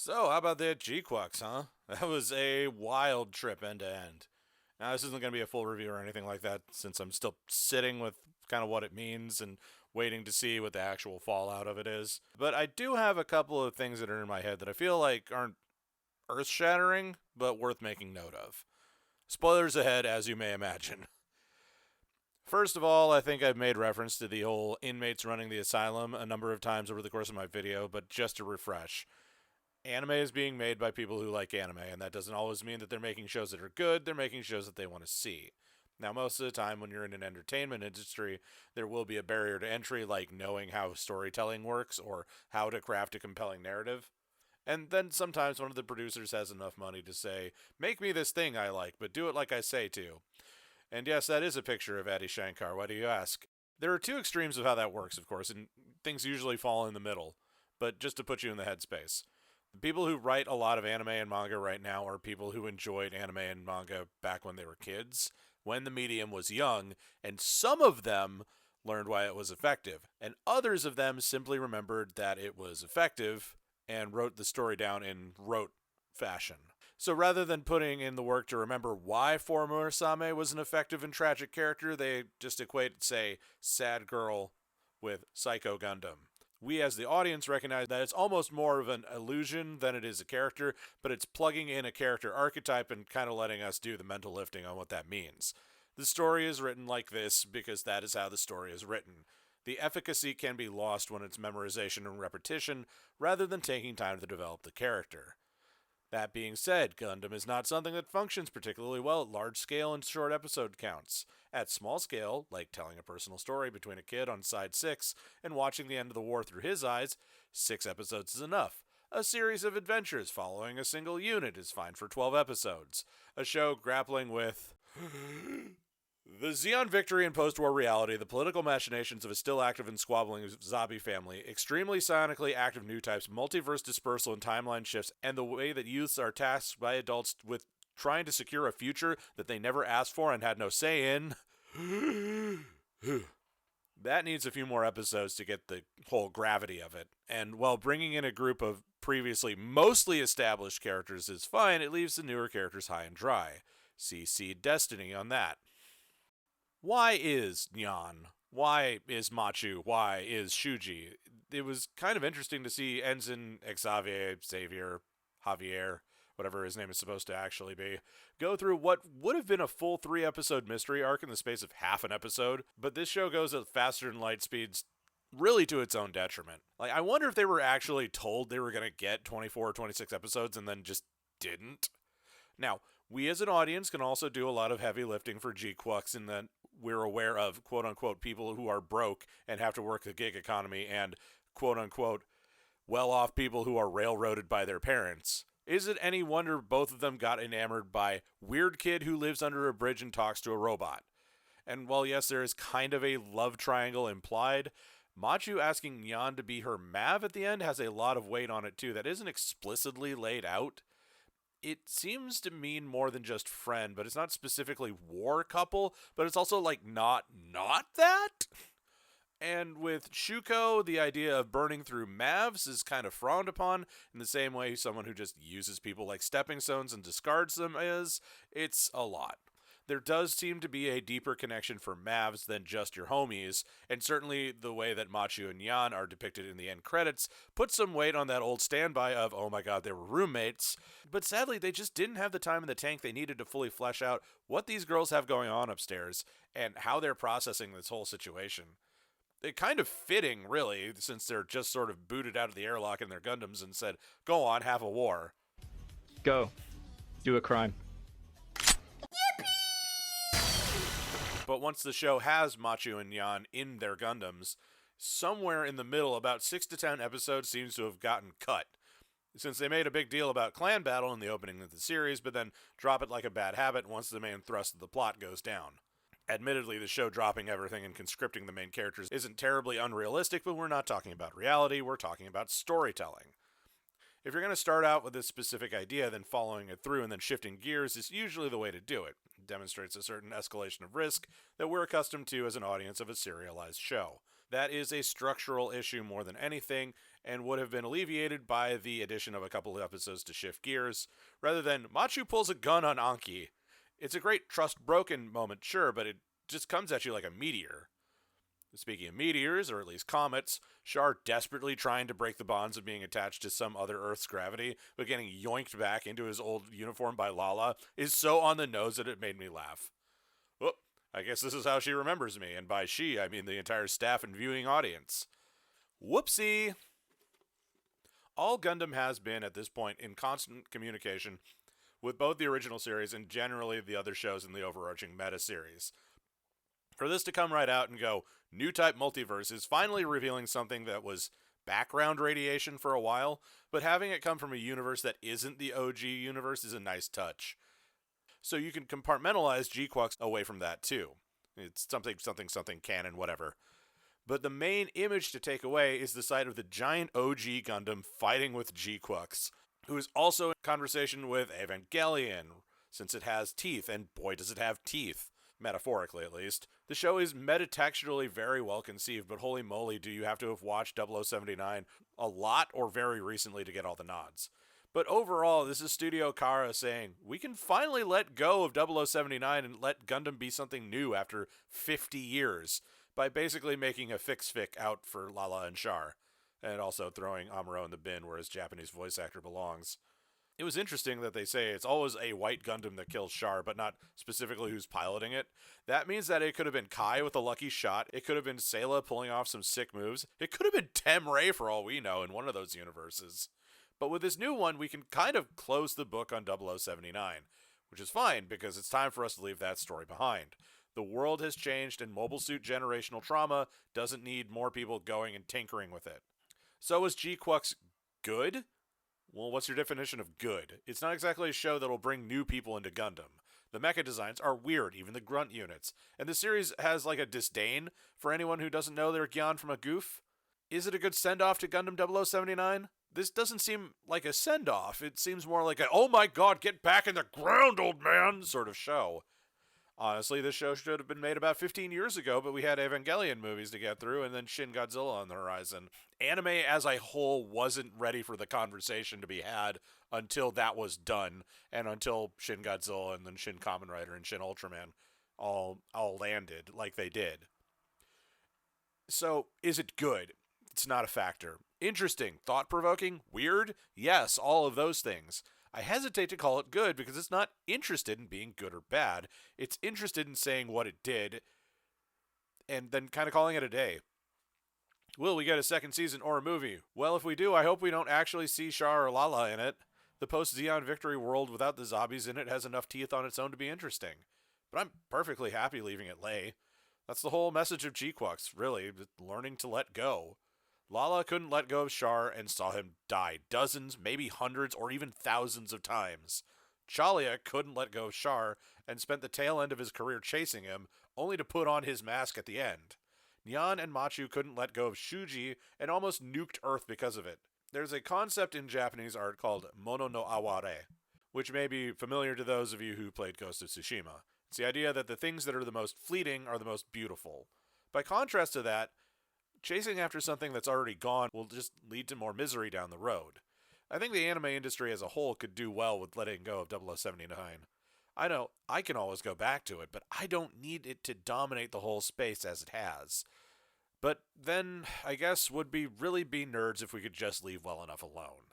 So, how about that GQuuuuuuX, huh? That was a wild trip end to end. Now, this isn't going to be a full review or anything like that, since I'm still sitting with kind of what it means and waiting to see what the actual fallout of it is. But I do have a couple of things that are in my head that I feel like aren't earth-shattering, but worth making note of. Spoilers ahead, as you may imagine. First of all, I think I've made reference to the whole inmates running the asylum a number of times over the course of my video, but just to refresh. Anime is being made by people who like anime, and that doesn't always mean that they're making shows that are good. They're making shows that they want to see. Now, most of the time when you're in an entertainment industry, there will be a barrier to entry, like knowing how storytelling works or how to craft a compelling narrative. And then sometimes one of the producers has enough money to say, make me this thing I like, but do it like I say to. And yes, that is a picture of Adi Shankar. Why do you ask? There are two extremes of how that works, of course, and things usually fall in the middle. But just to put you in the headspace. The people who write a lot of anime and manga right now are people who enjoyed anime and manga back when they were kids, when the medium was young, and some of them learned why it was effective, and others of them simply remembered that it was effective and wrote the story down in rote fashion. So rather than putting in the work to remember why Four Murasame was an effective and tragic character, they just equate, say, Sad Girl with Psycho Gundam. We as the audience recognize that it's almost more of an illusion than it is a character, but it's plugging in a character archetype and kind of letting us do the mental lifting on what that means. The story is written like this because that is how the story is written. The efficacy can be lost when it's memorization and repetition rather than taking time to develop the character. That being said, Gundam is not something that functions particularly well at large scale and short episode counts. At small scale, like telling a personal story between a kid on side 6 and watching the end of the war through his eyes, 6 episodes is enough. A series of adventures following a single unit is fine for 12 episodes. A show grappling with the Zeon victory in post-war reality, the political machinations of a still active and squabbling Zabi family, extremely psionically active new types, multiverse dispersal and timeline shifts, and the way that youths are tasked by adults with trying to secure a future that they never asked for and had no say in. That needs a few more episodes to get the whole gravity of it. And while bringing in a group of previously mostly established characters is fine, it leaves the newer characters high and dry. See Seed Destiny on that. Why is Nyan? Why is Machu? Why is Shuji? It was kind of interesting to see Ensign Xavier, whatever his name is supposed to actually be, go through what would have been a full 3-episode mystery arc in the space of half an episode, but this show goes at faster than light speeds, really to its own detriment. Like, I wonder if they were actually told they were going to get 24 or 26 episodes and then just didn't. Now, we as an audience can also do a lot of heavy lifting for GQuuuuuuX in that we're aware of quote-unquote people who are broke and have to work the gig economy and quote-unquote well-off people who are railroaded by their parents. Is it any wonder both of them got enamored by weird kid who lives under a bridge and talks to a robot? And while yes, there is kind of a love triangle implied, Machu asking Nyan to be her Mav at the end has a lot of weight on it too that isn't explicitly laid out. It seems to mean more than just friend, but it's not specifically war couple, but it's also like not that. And with Shuko, the idea of burning through Mavs is kind of frowned upon in the same way someone who just uses people like stepping stones and discards them is. It's a lot. There does seem to be a deeper connection for Mavs than just your homies, and certainly the way that Machu and Yan are depicted in the end credits puts some weight on that old standby of, oh my god, they were roommates. But sadly, they just didn't have the time in the tank they needed to fully flesh out what these girls have going on upstairs and how they're processing this whole situation. It kind of fitting, really, since they're just sort of booted out of the airlock in their Gundams and said, go on, have a war. Go. Do a crime. But once the show has Machu and Yan in their Gundams, somewhere in the middle, about 6 to 10 episodes seems to have gotten cut. Since they made a big deal about clan battle in the opening of the series, but then drop it like a bad habit once the main thrust of the plot goes down. Admittedly, the show dropping everything and conscripting the main characters isn't terribly unrealistic, but we're not talking about reality, we're talking about storytelling. If you're going to start out with this specific idea, then following it through and then shifting gears is usually the way to do it. It demonstrates a certain escalation of risk that we're accustomed to as an audience of a serialized show. That is a structural issue more than anything, and would have been alleviated by the addition of a couple of episodes to shift gears, rather than Machu pulls a gun on Anki. It's a great trust broken moment, sure, but it just comes at you like a meteor. Speaking of meteors, or at least comets, Char desperately trying to break the bonds of being attached to some other Earth's gravity, but getting yoinked back into his old uniform by Lala, is so on the nose that it made me laugh. Well, I guess this is how she remembers me, and by she, I mean the entire staff and viewing audience. Whoopsie! All Gundam has been, at this point, in constant communication with both the original series and generally the other shows in the overarching meta-series. For this to come right out and go, new type multiverse is finally revealing something that was background radiation for a while, but having it come from a universe that isn't the OG universe is a nice touch. So you can compartmentalize GQuuuuuuX away from that too. It's something canon, whatever. But the main image to take away is the sight of the giant OG Gundam fighting with GQuuuuuuX, who is also in conversation with Evangelion, since it has teeth, and boy does it have teeth. Metaphorically, at least. The show is metatextually very well conceived, but holy moly, do you have to have watched 0079 a lot or very recently to get all the nods. But overall, this is Studio Kara saying, we can finally let go of 0079 and let Gundam be something new after 50 years, by basically making a fix-fic out for Lala and Char, and also throwing Amuro in the bin where his Japanese voice actor belongs. It was interesting that they say it's always a white Gundam that kills Char, but not specifically who's piloting it. That means that it could have been Kai with a lucky shot, it could have been Sayla pulling off some sick moves, it could have been Temray for all we know in one of those universes. But with this new one, we can kind of close the book on 0079, which is fine because it's time for us to leave that story behind. The world has changed and Mobile Suit generational trauma doesn't need more people going and tinkering with it. So is GQuuuuuuX good? Well, what's your definition of good? It's not exactly a show that'll bring new people into Gundam. The mecha designs are weird, even the grunt units. And the series has like a disdain for anyone who doesn't know their Gyan from a goof. Is it a good send-off to Gundam 0079? This doesn't seem like a send-off. It seems more like a, oh my god, get back in the ground, old man, sort of show. Honestly, this show should have been made about 15 years ago, but we had Evangelion movies to get through and then Shin Godzilla on the horizon. Anime as a whole wasn't ready for the conversation to be had until that was done, and until Shin Godzilla and then Shin Kamen Rider and Shin Ultraman all landed like they did. So, is it good? It's not a factor. Interesting, thought-provoking, weird? Yes, all of those things. I hesitate to call it good because it's not interested in being good or bad. It's interested in saying what it did and then kind of calling it a day. Will we get a second season or a movie? Well, if we do, I hope we don't actually see Char or Lala in it. The post-Zeon Victory world without the zombies in it has enough teeth on its own to be interesting. But I'm perfectly happy leaving it lay. That's the whole message of GQuuuuuuX, really, learning to let go. Lala couldn't let go of Char and saw him die dozens, maybe hundreds, or even thousands of times. Chalia couldn't let go of Char and spent the tail end of his career chasing him, only to put on his mask at the end. Nyan and Machu couldn't let go of Shuji and almost nuked Earth because of it. There's a concept in Japanese art called mono no aware, which may be familiar to those of you who played Ghost of Tsushima. It's the idea that the things that are the most fleeting are the most beautiful. By contrast to that, chasing after something that's already gone will just lead to more misery down the road. I think the anime industry as a whole could do well with letting go of 0079. I know I can always go back to it, but I don't need it to dominate the whole space as it has. But then, I guess, would be really be nerds if we could just leave well enough alone.